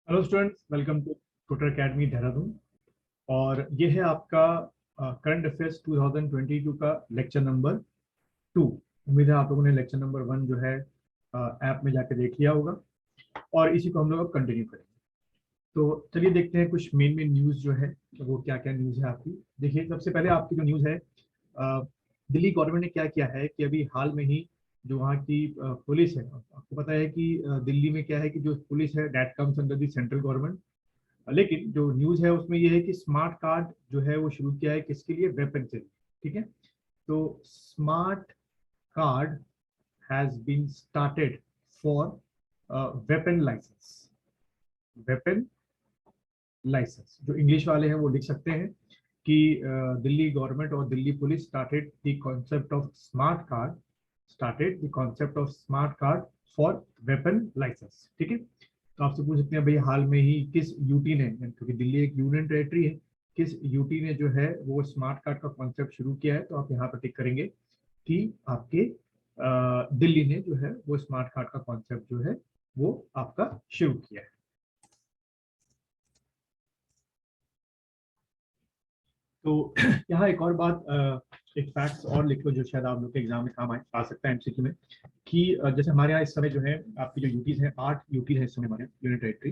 Hello students, welcome to Twitter Academy Dehradun. और ये है आपका करंट अफेयर्स 2022 का लेक्चर नंबर 2। उम्मीद है आप लोगों ने लेक्चर नंबर 1 जो है ऐप में जाके देख लिया होगा और इसी को हम लोग कंटिन्यू करेंगे। तो चलिए देखते हैं कुछ मेन न्यूज़ जो है वो क्या क्या न्यूज़ है आपकी। देखिए, सबसे पहले आपकी जो न्यूज़ है, दिल्ली गवर्नमेंट ने क्या किया है कि अभी हाल में ही जो वहाँ की पुलिस है, आपको पता है कि दिल्ली में क्या है कि जो पुलिस है that comes under the central government. लेकिन जो न्यूज़ है उसमें ये है कि स्मार्ट कार्ड जो है वो शुरू किया है, किसके लिए? वेपन से। ठीक है, तो smart card has been started for weapon licence. Weapon licence जो इंग्लिश वाले हैं वो लिख सकते हैं कि दिल्ली गवर्नमेंट और Delhi police started the concept of smart card for weapon licence. ठीक है, तो आपसे पूछ सकते हैं भाई हाल में ही किस यूटी ने, क्योंकि दिल्ली एक यूनियन टेरिटरी है, किस यूटी ने जो है वो स्मार्ट कार्ड का कॉन्सेप्ट शुरू किया है। तो आप यहाँ पर टिक करेंगे कि आपके दिल्ली ने जो है वो स्मार्ट कार्ड का कॉन्सेप्ट जो है वो आपका शुरू किया है। तो यहाँ एक और बात, एक फैक्ट्स और लिख लो जो शायद आप लोग के एग्जाम में काम आ सकता है एमसीक्यू में, कि जैसे हमारे यहाँ इस समय जो है आपकी जो यूटीज हैं 8 यूटी है इस समय हमारे यूनियन टेरिटरी।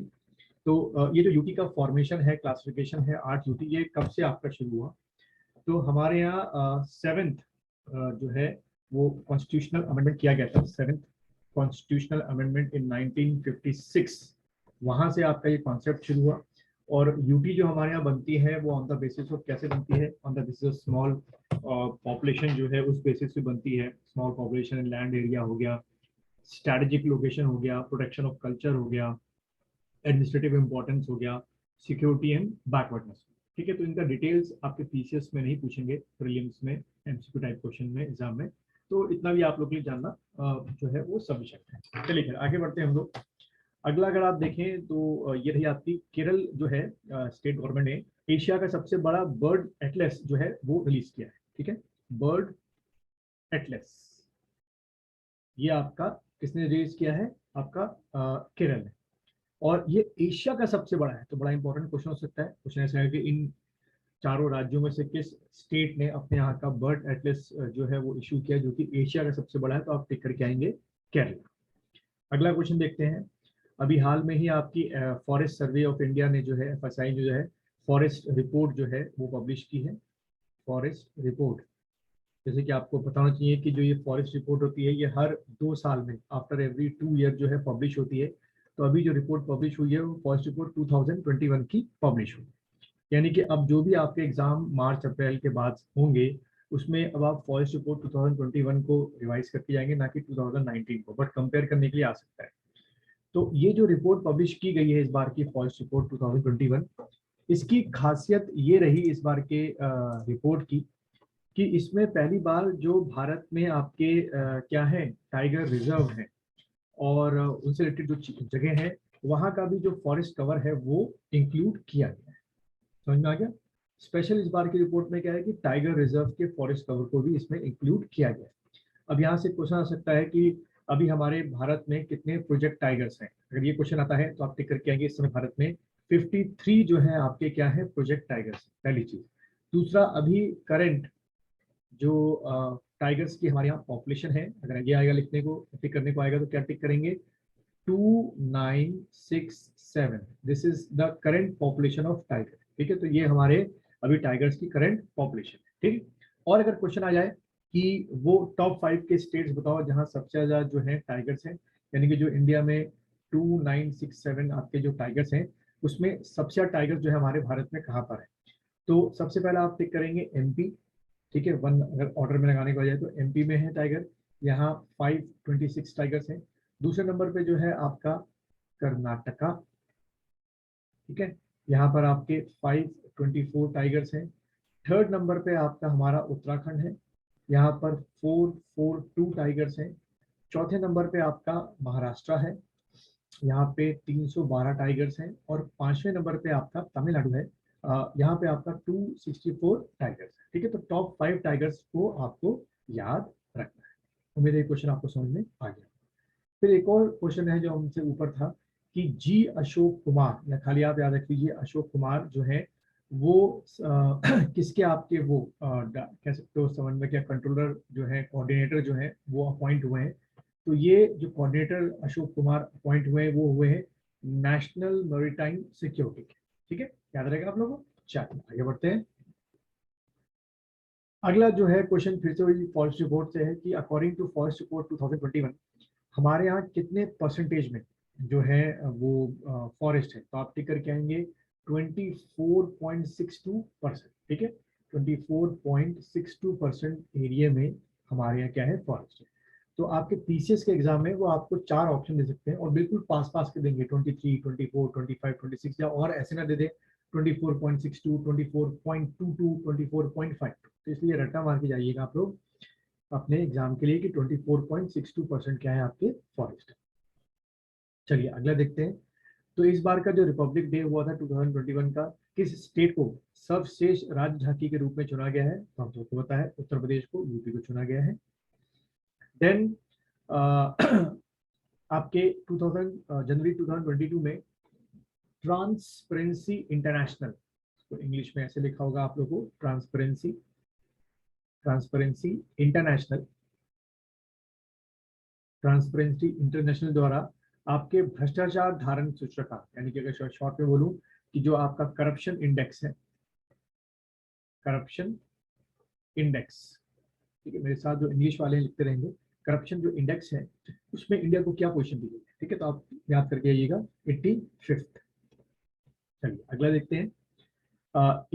तो ये जो यूटी का फॉर्मेशन है, क्लासिफिकेशन है 8 यूटी, ये कब से आपका शुरू हुआ? तो हमारे यहाँ 7th जो है वो कॉन्स्टिट्यूशनल अमेंडमेंट किया गया था, 7th कॉन्स्टिट्यूशनल अमेंडमेंट इन 1956। वहां से आपका ये कॉन्सेप्ट शुरू हुआ। और यूटी जो हमारे यहाँ बनती है वो ऑन द बेसिस ऑफ कैसे बनती है? On the basis of small population जो है उस बेसिस पे बनती है। स्मॉल पॉपुलेशन, लैंड एरिया हो गया, स्ट्रेटेजिक लोकेशन हो गया, प्रोटेक्शन ऑफ कल्चर हो गया, एडमिनिस्ट्रेटिव इंपॉर्टेंस हो गया, सिक्योरिटी एंड बैकवर्डनेस। ठीक है, तो इनका डिटेल्स आपके पीसीएस में नहीं पूछेंगे, प्रीलिम्स में, एमसीक्यू टाइप क्वेश्चन में, एग्जाम में। तो इतना भी आप लोग के लिए जानना जो है वो सफिशिएंट है। चलिए फिर आगे बढ़ते हैं हम लोग। अगला अगर आप देखें तो ये रही आपकी केरल जो है, स्टेट गवर्नमेंट ने एशिया का सबसे बड़ा बर्ड एटलस जो है वो रिलीज किया है। ठीक है, बर्ड एटलस ये आपका किसने रिलीज किया है? आपका केरल ने। और ये एशिया का सबसे बड़ा है। तो बड़ा इंपॉर्टेंट क्वेश्चन हो सकता है, क्वेश्चन ऐसा है कि इन चारों राज्यों में से किस स्टेट ने अपने यहाँ का बर्ड एटलस जो है वो इशू किया जो कि एशिया का सबसे बड़ा है? तो आप टिक करके आएंगे केरला। अगला क्वेश्चन देखते हैं। अभी हाल में ही आपकी फॉरेस्ट सर्वे ऑफ इंडिया ने जो है, एफएसआई ने जो है फॉरेस्ट रिपोर्ट जो है वो पब्लिश की है। फॉरेस्ट रिपोर्ट, जैसे कि आपको पता होना चाहिए कि जो ये फॉरेस्ट रिपोर्ट होती है ये हर 2 साल में, आफ्टर एवरी 2 ईयर जो है पब्लिश होती है। तो अभी जो रिपोर्ट पब्लिश हुई है वो फॉरेस्ट रिपोर्ट 2021 की पब्लिश हुई। यानी कि अब जो भी आपके एग्जाम मार्च अप्रैल के बाद होंगे उसमें अब आप फॉरेस्ट रिपोर्ट 2021 को रिवाइज करके जाएंगे, ना कि 2019 को, बट कंपेयर करने के लिए आ सकता है। तो ये जो रिपोर्ट पब्लिश की गई है इस बार की फॉरेस्ट रिपोर्ट 2021, इसकी खासियत ये रही इस बार के रिपोर्ट की कि इसमें पहली बार जो भारत में आपके क्या है, टाइगर रिजर्व है और उनसे रिलेटेड जो जगह है वहाँ का भी जो फॉरेस्ट कवर है वो इंक्लूड किया गया है। समझ में आ गया? स्पेशल इस बार की रिपोर्ट में क्या है कि टाइगर रिजर्व के फॉरेस्ट कवर को भी इसमें इंक्लूड किया गया है। अब यहाँ से क्वेश्चन आ सकता है कि अभी हमारे भारत में कितने प्रोजेक्ट टाइगर्स हैं? अगर ये क्वेश्चन आता है तो आप टिक करके आएंगे इस समय भारत में 53 जो है आपके क्या है, प्रोजेक्ट टाइगर्स, पहली चीज। दूसरा, अभी करंट जो टाइगर्स की हमारे यहाँ पॉपुलेशन है, अगर ये आएगा लिखने को, टिक करने को आएगा तो क्या टिक करेंगे? 2967, this is the current population of tiger. ठीक है, तो ये हमारे अभी टाइगर्स की करंट पॉपुलेशन है। ठीक है, और अगर क्वेश्चन आ जाए कि वो टॉप 5 के स्टेट्स बताओ जहां सबसे ज्यादा जो है टाइगर्स हैं, यानी कि जो इंडिया में 2967 आपके जो टाइगर्स हैं उसमें सबसे ज्यादा टाइगर्स जो है हमारे भारत में कहाँ पर है? तो सबसे पहला आप टिक करेंगे एमपी। ठीक है, वन अगर ऑर्डर में लगाने को आ जाए तो एमपी में है टाइगर, यहाँ 526 टाइगर्स हैं। दूसरे नंबर पे जो है आपका कर्नाटका। ठीक है, यहाँ पर आपके 524 टाइगर्स हैं। थर्ड नंबर पे आपका हमारा उत्तराखंड है, यहाँ पर 442 टाइगर्स हैं। चौथे नंबर पे आपका महाराष्ट्र है, यहाँ पे 312 टाइगर्स हैं। और पांचवें नंबर पे आपका तमिलनाडु है, यहाँ पे आपका 264 टाइगर्स है। ठीक है, तो टॉप 5 टाइगर्स को आपको याद रखना है। उम्मीद है क्वेश्चन आपको समझ में आ गया। फिर एक और क्वेश्चन है जो हमसे ऊपर था कि जी अशोक कुमार, या खाली आप याद रख लीजिए अशोक कुमार जो है वो किसके आपके वो कह सकते हो समन्वयक या कंट्रोलर जो है, कोऑर्डिनेटर जो है वो अपॉइंट हुए हैं। तो ये जो कोऑर्डिनेटर अशोक कुमार अपॉइंट हुए हैं वो हुए हैं नेशनल मैरीटाइम सिक्योरिटी के। ठीक है, याद रहेगा आप लोगों को। चलिए आगे बढ़ते हैं। अगला जो है क्वेश्चन फिर से वही फॉरेस्ट रिपोर्ट से है कि अकॉर्डिंग टू फॉरेस्ट रिपोर्ट 2021 हमारे यहाँ कितने परसेंटेज में जो है वो फॉरेस्ट है। तो आप टिक करके आएंगे 24.62%। ठीक है, 24.62% एरिया में हमारे यहाँ क्या है, फॉरेस्ट है। तो आपके पीसीएस के एग्जाम में वो आपको 4 ऑप्शन दे सकते हैं और बिल्कुल पास पास के देंगे, 23, 24, 25, 26, या और ऐसे ना दे दे 24.62, 24.22, 24.52। तो इसलिए रट्टा मार के जाइएगा आप लोग अपने एग्जाम के लिए कि 24.62% क्या है आपके फॉरेस्ट। चलिए अगला देखते हैं। तो इस बार का जो रिपब्लिक डे हुआ था 2021 का, किस स्टेट को सर्वश्रेष्ठ राज्य झांकी के रूप में चुना गया है। तो हम सबको पता है उत्तर प्रदेश को, यूपी को चुना गया है। देन आपके 2000 जनवरी 2022 में ट्रांसपेरेंसी इंटरनेशनल, तो इंग्लिश में ऐसे लिखा होगा आप लोगों को, ट्रांसपेरेंसी इंटरनेशनल द्वारा आपके भ्रष्टाचार धारण सूचकांक, यानी कि अगर शॉर्ट में बोलूं कि जो आपका करप्शन इंडेक्स है, करप्शन इंडेक्स, ठीक है, मेरे साथ जो इंग्लिश वाले लिखते रहेंगे, करप्शन जो इंडेक्स है उसमें इंडिया को क्या पोजीशन दी गई है। ठीक है, तो आप याद करके आइएगा 85th। चलिए अगला देखते हैं।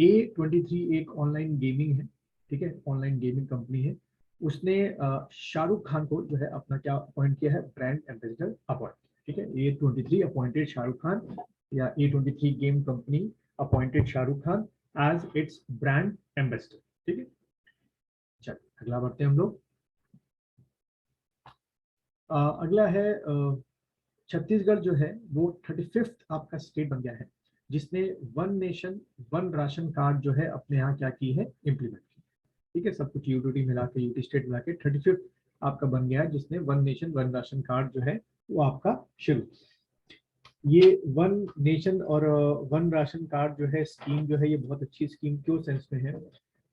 A23 एक ऑनलाइन गेमिंग है। ठीक है, ऑनलाइन गेमिंग कंपनी है। उसने शाहरुख खान को जो है अपना क्या अपॉइंट किया है, ब्रांड एम्बेसडर अपॉइंट। ठीक है, A23 अपॉइंटेड शाहरुख खान, या A23 game company appointed Shahrukh Khan as its brand ambassador. ठीक है, चलिए अगला बढ़ते हैं हम लोग। अगला है छत्तीसगढ़ जो है वो 35th आपका स्टेट बन गया है जिसने one nation one ration card जो है अपने यहाँ क्या की है, इम्प्लीमेंट की। ठीक है, सब कुछ यूटी मिला के, यूटी स्टेट मिला के 35th आपका बन गया है जिसने one nation one ration card जो है वो आपका शुरू। ये वन नेशन और वन राशन कार्ड जो है स्कीम जो है, ये बहुत अच्छी स्कीम क्यों सेंस में है,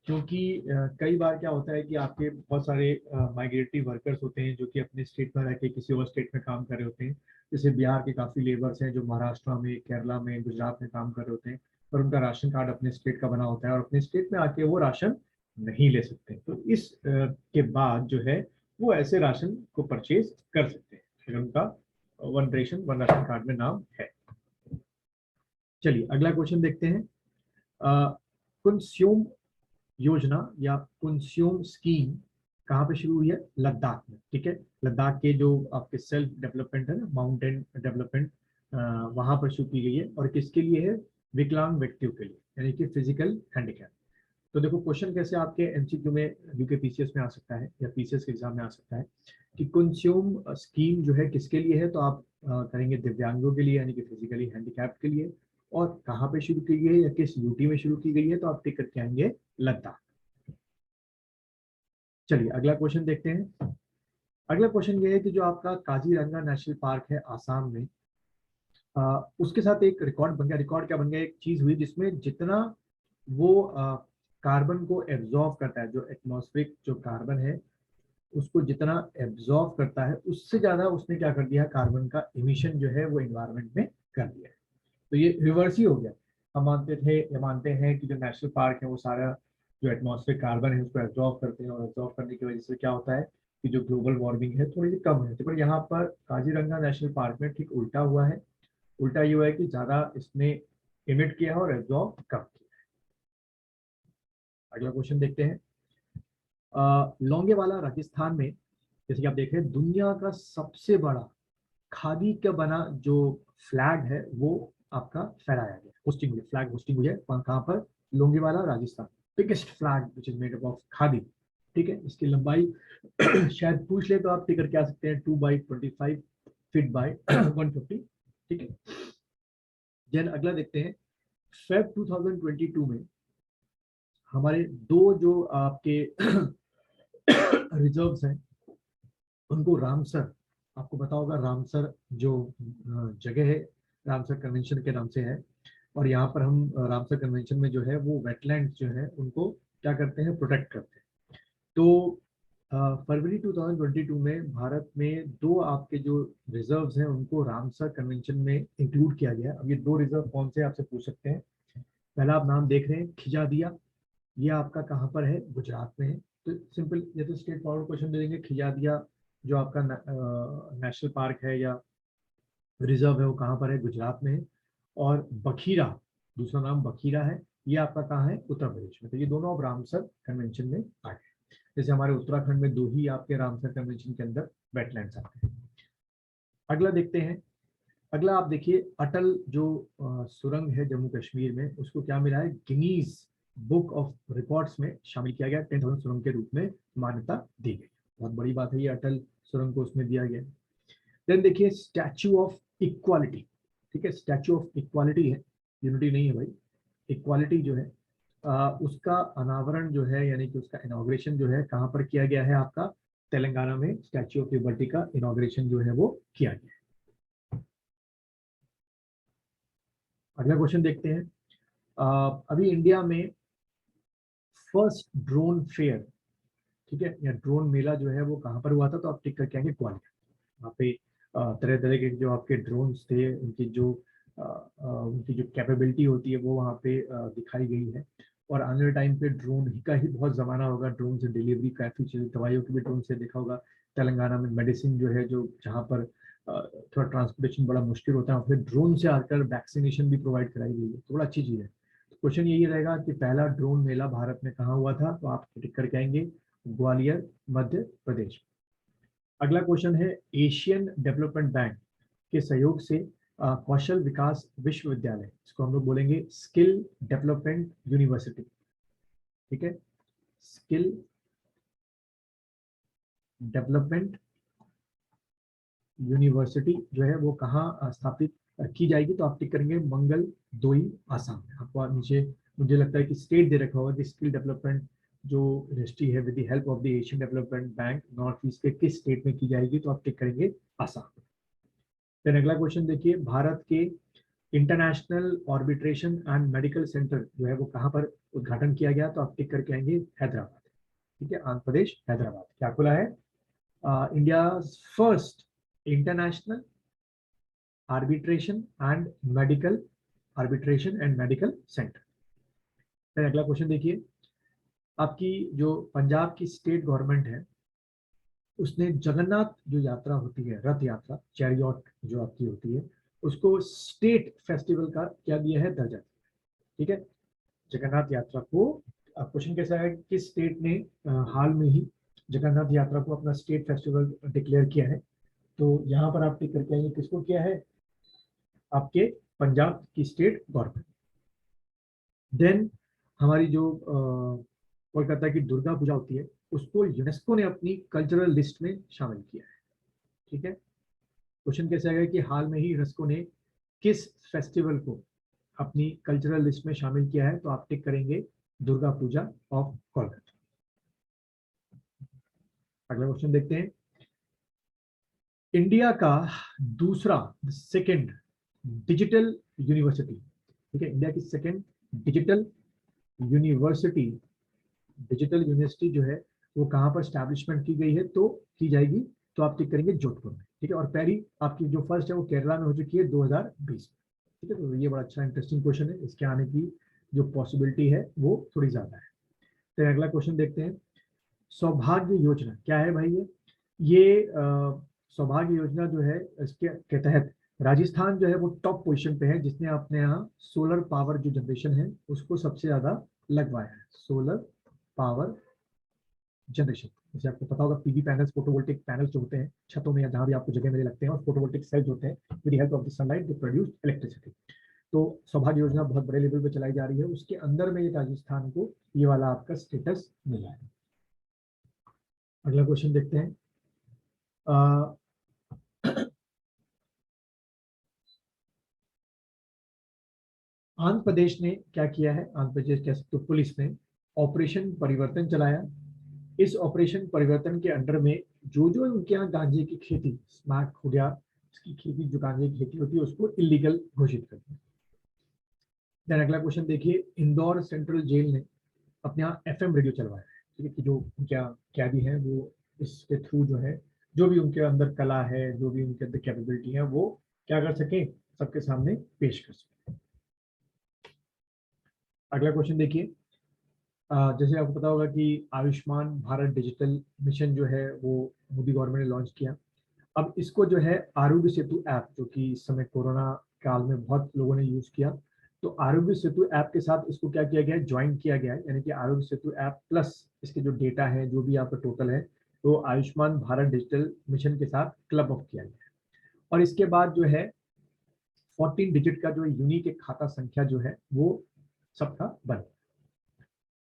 क्योंकि कई बार क्या होता है कि आपके बहुत सारे माइग्रेटरी वर्कर्स होते हैं जो कि अपने स्टेट में रह के किसी और स्टेट में काम कर रहे होते हैं। जैसे बिहार के काफ़ी लेबर्स हैं जो महाराष्ट्र में, केरला में, गुजरात में काम कर रहे होते हैं, पर उनका राशन कार्ड अपने स्टेट का बना होता है और अपने स्टेट में आके वो राशन नहीं ले सकते। तो इस के बाद जो है वो ऐसे राशन को परचेज कर सकते हैं फिर उनका one ration one ration card में नाम है। चलिए अगला क्वेश्चन देखते हैं। कंज्यूम योजना या कंज्यूम स्कीम कहाँ पे शुरू हुई है, लद्दाख में। ठीक है, लद्दाख के जो आपके सेल्फ डेवलपमेंट है ना, माउंटेन डेवलपमेंट, वहां पर शुरू की गई है। और किसके लिए है, विकलांग व्यक्तियों के लिए, यानी कि फिजिकल हैंडीकैप। तो देखो क्वेश्चन कैसे आपके एमसीक्यू में, यूके पीसीएस में आ सकता है या पीसीएस के एग्जाम में आ सकता है कि कंज्यूम स्कीम जो है किसके लिए है। तो आप करेंगे दिव्यांगों के लिए, यानी कि फिजिकली हैंडीकैप के लिए। और कहाँ पे शुरू की गई है या किस यूटी में शुरू की गई है, तो आप टिक करके आएंगे लद्दाख। चलिए अगला क्वेश्चन देखते हैं। अगला क्वेश्चन ये है कि जो आपका काजीरंगा नेशनल पार्क है आसाम में, उसके साथ एक रिकॉर्ड बन गया। रिकॉर्ड क्या बन गया, एक चीज हुई जिसमें जितना वो कार्बन को एब्जॉर्व करता है, जो एटमॉस्फेरिक जो कार्बन है उसको जितना एब्जॉर्व करता है, उससे ज्यादा उसने क्या कर दिया, कार्बन का इमिशन जो है वो इन्वायरमेंट में कर दिया है। तो ये रिवर्स ही हो गया। हम मानते हैं कि जो नेशनल पार्क है वो सारा जो एटमॉस्फेरिक कार्बन है उसको एब्जॉर्व करते हैं, और एब्जॉर्व करने की वजह से क्या होता है कि जो ग्लोबल वार्मिंग है थोड़ी सी कम होती है। पर यहाँ पर काजीरंगा नेशनल पार्क में ठीक उल्टा हुआ है। उल्टा ये हुआ है कि ज्यादा इसने इमिट किया है और एब्जॉर्व कम किया है। अगला क्वेश्चन देखते हैं। लोंगेवाला राजस्थान में, जैसे कि आप देख रहे हैं, दुनिया का सबसे बड़ा खादी का बना जो फ्लैग है वो आपका फहराया गया, होस्टिंग हुई, फ्लैग होस्टिंग हुई है कहाँ पर, Longewala Rajasthan. Biggest flag which is made up of khadi. ठीक है, इसकी लंबाई शायद पूछ ले तो आप टिकर क्या सकते हैं, 2/25 फीट बाय 150। ठीक है, देन अगला देखते हैं। फेब 2022 में हमारे दो जो आपके रिजर्व्स हैं उनको रामसर, आपको पता होगा रामसर जो जगह है रामसर कन्वेंशन के नाम से है। और यहाँ पर हम रामसर कन्वेंशन में जो है वो वेटलैंड जो है उनको क्या करते हैं, प्रोटेक्ट करते हैं। तो फरवरी 2022 में भारत में दो आपके जो रिजर्व्स हैं उनको रामसर कन्वेंशन में इंक्लूड किया गया है। अब ये दो रिजर्व कौन से आपसे पूछ सकते हैं। पहला आप नाम देख रहे हैं खिजादिया, ये आपका कहाँ पर है, गुजरात में है। तो सिंपल ये तो स्ट्रेट फॉरवर्ड क्वेश्चन दे देंगे। खिजादिया जो आपका नेशनल पार्क है या रिजर्व है वो कहाँ पर है, गुजरात में है। और बखीरा, दूसरा नाम बखीरा है, ये आपका कहाँ है, उत्तर प्रदेश में। तो ये दोनों अब रामसर कन्वेंशन में आ गए। जैसे हमारे उत्तराखंड में दो ही आपके रामसर कन्वेंशन के अंदर वेटलैंड्स आते हैं। अगला देखते हैं। अगला आप देखिए, अटल जो सुरंग है जम्मू कश्मीर में, उसको क्या मिला है, गिनीज बुक ऑफ रिकॉर्ड्स में शामिल किया गया। 10,000 सुरंग के रूप में मान्यता दी गई। बहुत बड़ी बात है ये, अटल सुरंग को उसमें दिया गया। देन देखिए स्टैचू ऑफ इक्वालिटी, ठीक है, स्टैचू ऑफ इक्वालिटी है, यूनिटी नहीं है भाई, इक्वालिटी जो है उसका अनावरण जो है यानी कि उसका इनॉग्रेशन जो है कहाँ पर किया गया है, आपका तेलंगाना में स्टैचू ऑफ लिबर्टी का इनॉग्रेशन जो है वो किया गया है। अगला क्वेश्चन देखते हैं। अभी इंडिया में फर्स्ट ड्रोन फेयर, ठीक है, या ड्रोन मेला जो है वो कहाँ पर हुआ था, तो आप टिक करके आएंगे ग्वालियर। वहाँ पे तरह तरह के जो आपके ड्रोन्स थे उनकी जो कैपेबिलिटी होती है वो वहाँ पे दिखाई गई है। और आने वाले टाइम पे ड्रोन का ही बहुत ज़माना होगा। ड्रोन से डिलीवरी काफ़ी चीज़ें, दवाइयों की भी ड्रोन से देखा होगा। तेलंगाना में मेडिसिन जो है जो जहाँ पर थोड़ा ट्रांसपोर्टेशन बड़ा मुश्किल होता है, फिर ड्रोन से आकर वैक्सीनेशन भी प्रोवाइड कराई गई है, तो बड़ा अच्छी चीज़ है। तो क्वेश्चन यही रहेगा कि पहला ड्रोन मेला भारत में कहाँ हुआ था, तो आप टिक करके आएंगे ग्वालियर, मध्य प्रदेश। अगला क्वेश्चन है, एशियन डेवलपमेंट बैंक के सहयोग से कौशल विकास विश्वविद्यालय, इसको हम लोग बोलेंगे स्किल डेवलपमेंट यूनिवर्सिटी, ठीक है, स्किल डेवलपमेंट यूनिवर्सिटी जो है वो कहाँ स्थापित की जाएगी, तो आप टिक करेंगे मंगल दोई, आसाम में। आपको नीचे मुझे लगता है कि स्टेट दे रखा होगा कि स्किल डेवलपमेंट जो यूनिवर्सिटी है with the help of the Asian development bank north east के किस स्टेट में की जाएगी, तो आप टिक करेंगे आसाम। फिर अगला क्वेश्चन देखिए, भारत के international arbitration and medical centre जो है वो कहाँ पर उद्घाटन किया गया, तो आप टिक करके आएंगे हैदराबाद, ठीक है, आंध्र प्रदेश हैदराबाद। क्या खुला है, India first international arbitration and medical centre. फिर अगला क्वेश्चन देखिए, आपकी जो पंजाब की स्टेट गवर्नमेंट है उसने जगन्नाथ जो यात्रा होती है, रथ यात्रा, चैरियट जो आपकी होती है, उसको स्टेट फेस्टिवल का क्या दिया है, दर्जा, ठीक है। जगन्नाथ यात्रा को क्वेश्चन कैसा है, किस स्टेट ने हाल में ही जगन्नाथ यात्रा को अपना स्टेट फेस्टिवल डिक्लेयर किया है, तो यहाँ पर आप टिक करके आएंगे किसको किया है, आपके पंजाब की स्टेट गवर्नमेंट। देन हमारी जो कोलकाता की दुर्गा पूजा होती है उसको यूनेस्को ने अपनी कल्चरल लिस्ट में शामिल किया है, ठीक है। क्वेश्चन कैसे आएगा कि हाल में ही यूनेस्को ने किस फेस्टिवल को अपनी कल्चरल लिस्ट में शामिल किया है, तो आप टिक करेंगे दुर्गा पूजा ऑफ कोलकाता। अगला क्वेश्चन देखते हैं, इंडिया का दूसरा सेकंड डिजिटल यूनिवर्सिटी, ठीक है, इंडिया की सेकंड डिजिटल यूनिवर्सिटी जो है वो कहाँ पर स्टैब्लिशमेंट की गई है, तो की जाएगी, तो आप टिक करेंगे जोधपुर में, ठीक है। और पहली आपकी जो फर्स्ट है वो केरला में हो चुकी है 2020 में, ठीक है। तो ये बड़ा अच्छा इंटरेस्टिंग क्वेश्चन है, इसके आने की जो पॉसिबिलिटी है वो थोड़ी ज्यादा है। तो अगला क्वेश्चन देखते हैं, सौभाग्य योजना क्या है भाई, ये सौभाग्य योजना जो है इसके के तहत राजस्थान जो है वो टॉप पोजीशन पे है, जिसने अपने यहाँ सोलर पावर जो जनरेशन है उसको सबसे ज्यादा लगवाया है, सोलर पावर जनरेशन। जैसे आपको पता होगा पीवी पैनल्स, फोटोवोल्टिक पैनल्स जो होते हैं छतों में या जहां भी आपको जगह मिले लगते हैं, और फोटोवोल्टिक सेल्स होते हैं, with the help of the sunlight they produce electricity. तो सौभाग्य योजना बहुत बड़े लेवल पे चलाई जा रही है, उसके अंदर में ये राजस्थान को ये वाला आपका स्टेटस मिला है। अगला क्वेश्चन देखते हैं, आंध्र प्रदेश ने क्या किया है, आंध्र प्रदेश कह सकते हो पुलिस ने ऑपरेशन परिवर्तन चलाया। इस ऑपरेशन परिवर्तन के अंडर में जो जो उनके यहाँ गांजे की खेती, स्मैक हो गया, इसकी खेती, जो गांजे की खेती होती है, उसको इलीगल घोषित कर दिया। देन अगला क्वेश्चन देखिए, इंदौर सेंट्रल जेल ने अपने यहाँ FM रेडियो चलवाया है, ठीक है, कि जो क्या कैदी हैं वो इसके थ्रू जो है, जो भी उनके अंदर कला है, जो भी उनके अंदर कैपेबिलिटी है, वो क्या कर सकें, सबके सामने पेश कर सकें। अगला क्वेश्चन देखिए, जैसे आपको पता होगा कि आयुष्मान भारत डिजिटल मिशन जो है वो मोदी गवर्नमेंट ने लॉन्च किया। अब इसको जो है आरोग्य सेतु ऐप, जो कि इस समय कोरोना काल में बहुत लोगों ने यूज किया, तो आरोग्य सेतु ऐप के साथ इसको क्या किया गया है, ज्वाइन किया गया है, यानी कि आरोग्य सेतु ऐप प्लस इसके जो डेटा है, जो भी आपका टोटल है, तो आयुष्मान भारत डिजिटल मिशन के साथ क्लब ऑफ किया गया है। और इसके बाद जो है 14 डिजिट का जो यूनिक एक खाता संख्या जो है वो सबका बन।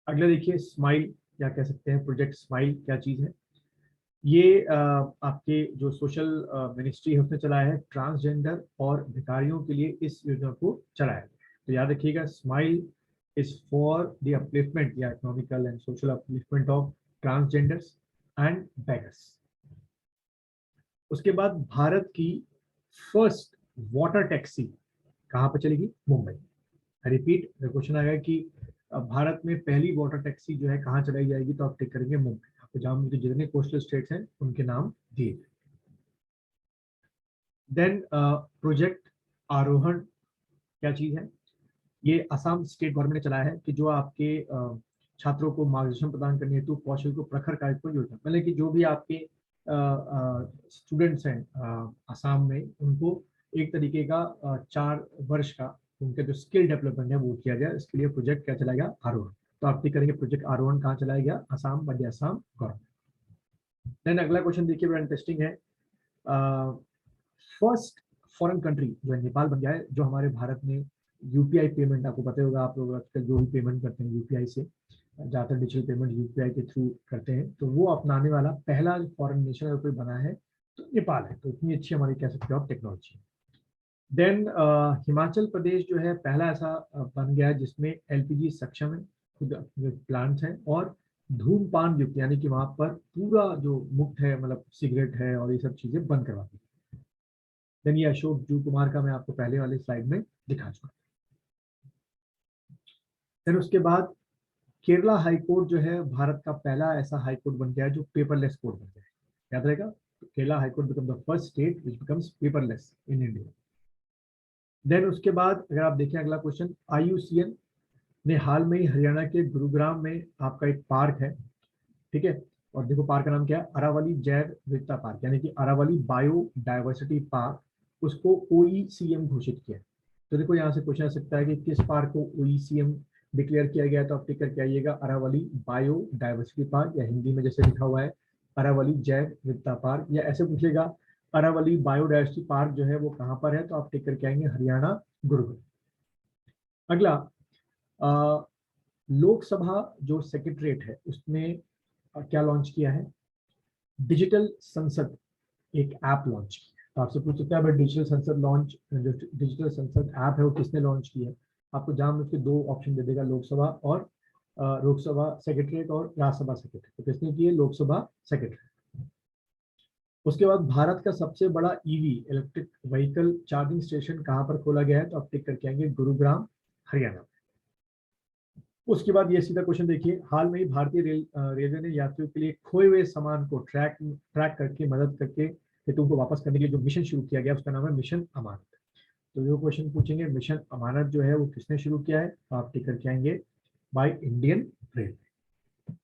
अगला देखिए, स्माइल, या कह सकते हैं प्रोजेक्ट स्माइल, क्या चीज है ये, आपके जो सोशल मिनिस्ट्री है उसने चलाया है, ट्रांसजेंडर और भिखारियों के लिए इस योजना को चलाया है। तो याद रखिएगा, SMILE is for the upliftment या economical and social upliftment of transgenders and beggars. उसके बाद भारत की फर्स्ट वाटर टैक्सी कहाँ पर चलेगी, मुंबई। रिपीट क्वेश्चन आएगा कि भारत में पहली वाटर टैक्सी जो है कहाँ चलाई जाएगी, तो आप टिक करेंगे मुंबई। आपको जहां जितने कोस्टल स्टेट्स हैं उनके नाम दिए। देन प्रोजेक्ट आरोहण क्या चीज है, ये असम स्टेट गवर्नमेंट ने चलाया है, कि जो आपके छात्रों को मार्गदर्शन प्रदान करने हेतु कौशल को प्रखर कार्यक्रम योजना, मतलब कि जो भी आपके स्टूडेंट्स हैं असम में, उनको एक तरीके का 4 वर्ष का उनका जो स्किल डेवलपमेंट है वो किया जाए। इसके लिए प्रोजेक्ट क्या चलाएगा, आरोहण। तो आप करेंगे प्रोजेक्ट आरोहण कहाँ चलाया गया, असम, मध्य असम गवर्नमेंट। देन अगला क्वेश्चन देखिए, बड़ा इंटरेस्टिंग है। फर्स्ट फॉरेन कंट्री जो है नेपाल बन गया है, जो हमारे भारत में यूपीआई पेमेंट, आपको पता होगा, आप लोग आजकल जो भी पेमेंट करते हैं यूपीआई से, ज़्यादातर डिजिटल पेमेंट यूपीआई के थ्रू करते हैं, तो वो अपनाने वाला पहला फॉरेन नेशन अगर कोई बना है तो नेपाल है। तो इतनी अच्छी हमारी कह सकते हो आप टेक्नोलॉजी। देन हिमाचल प्रदेश जो है पहला ऐसा बन गया है जिसमें एलपीजी सक्षम है, खुद प्लांट्स हैं, और धूमपान युक्त, यानी कि वहां पर पूरा जो मुक्त है, मतलब सिगरेट है और ये सब चीजें बंद करवा दी। देन ये अशोक जू कुमार का मैं आपको पहले वाले स्लाइड में दिखा चुका। देन उसके बाद केरला हाईकोर्ट जो है भारत का पहला ऐसा हाईकोर्ट बन गया है जो पेपरलेस कोर्ट बन गया है, याद रहेगा। Kerala high court become the first state which becomes paperless in India. Then उसके बाद अगर आप देखें अगला क्वेश्चन, IUCN ने हाल में ही हरियाणा के गुरुग्राम में आपका एक पार्क है, ठीक है, और देखो पार्क का नाम क्या है, अरावली जैव विविधता पार्क, यानी कि अरावली बायोडायवर्सिटी पार्क, उसको OECM घोषित किया। तो देखो यहाँ से पूछा जा सकता है कि किस पार्क को OECM डिक्लेयर किया गया है, तो आप टिक करके आइएगा अरावली बायोडायवर्सिटी पार्क, या हिंदी में जैसे लिखा हुआ है अरावली जैव विविधता पार्क, या ऐसे पूछेगा अरावली बायोडायवर्सिटी पार्क जो है वो कहाँ पर है, तो आप टिक करके आएंगे हरियाणा, गुरुग्राम। अगला लोकसभा जो सेक्रेटरीट है उसने क्या लॉन्च किया है, डिजिटल संसद एक ऐप लॉन्च किया। तो आपसे पूछ सकता है डिजिटल संसद लॉन्च, जो डिजिटल संसद ऐप है वो किसने लॉन्च किया है, आपको जहां उसके 2 ऑप्शन दे देगा, लोकसभा और लोकसभा सेक्रेटरीट और राज्यसभा सेक्रेटरीट। तो किसने किए, लोकसभा सेक्रेटरीट। उसके बाद भारत का सबसे बड़ा EV electric vehicle charging station कहां पर खोला गया है, तो आप टिक करके आएंगे गुरुग्राम, हरियाणा। उसके बाद ये सीधा क्वेश्चन देखिए, हाल में ही भारतीय रेलवे ने यात्रियों के लिए खोए हुए सामान को ट्रैक करके मदद करके हेतु उनको वापस करने के लिए जो मिशन शुरू किया गया उसका नाम है मिशन अमानत। तो जो क्वेश्चन पूछेंगे, मिशन अमानत जो है वो किसने शुरू किया है, तो आप टिक करके आएंगे बाय इंडियन रेलवे।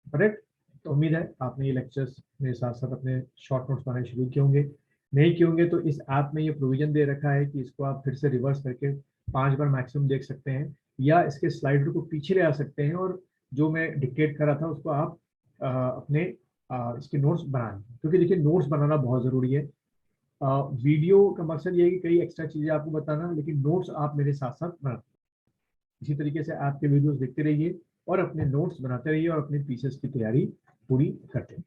करेक्ट। तो उम्मीद है आपने ये लेक्चर्स मेरे साथ साथ अपने शॉर्ट नोट्स बनाने शुरू किए होंगे। नहीं किए होंगे तो इस ऐप में ये प्रोविजन दे रखा है कि इसको आप फिर से रिवर्स करके 5 बार मैक्सिमम देख सकते हैं, या इसके स्लाइडर को पीछे ले आ सकते हैं, और जो मैं डिक्टेट कर रहा था उसको आप अपने इसके नोट्स बना लें, क्योंकि देखिए नोट्स बनाना बहुत ज़रूरी है। वीडियो का मकसद ये है कि कई एक्स्ट्रा चीज़ें आपको बताना, लेकिन नोट्स आप मेरे साथ साथ बना। इसी तरीके से आपके वीडियोस देखते रहिए और अपने नोट्स बनाते रहिए और अपने पीसेस की तैयारी पूरी करते रहिए।